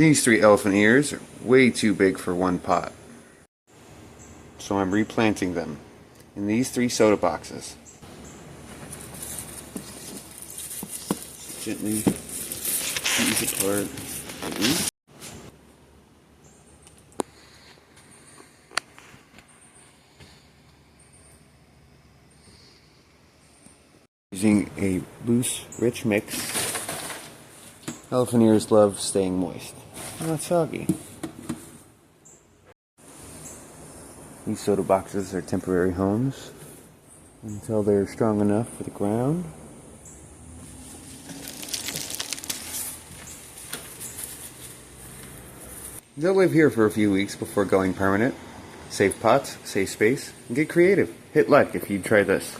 These 3 elephant ears are way too big for one pot. So I'm replanting them in these 3 soda boxes. Gently squeeze apart. Using a loose, rich mix. Elephant ears love staying moist, not soggy. These soda boxes are temporary homes until they're strong enough for the ground. They'll live here for a few weeks before going permanent. Save pots, save space, and get creative. Hit like if you'd try this.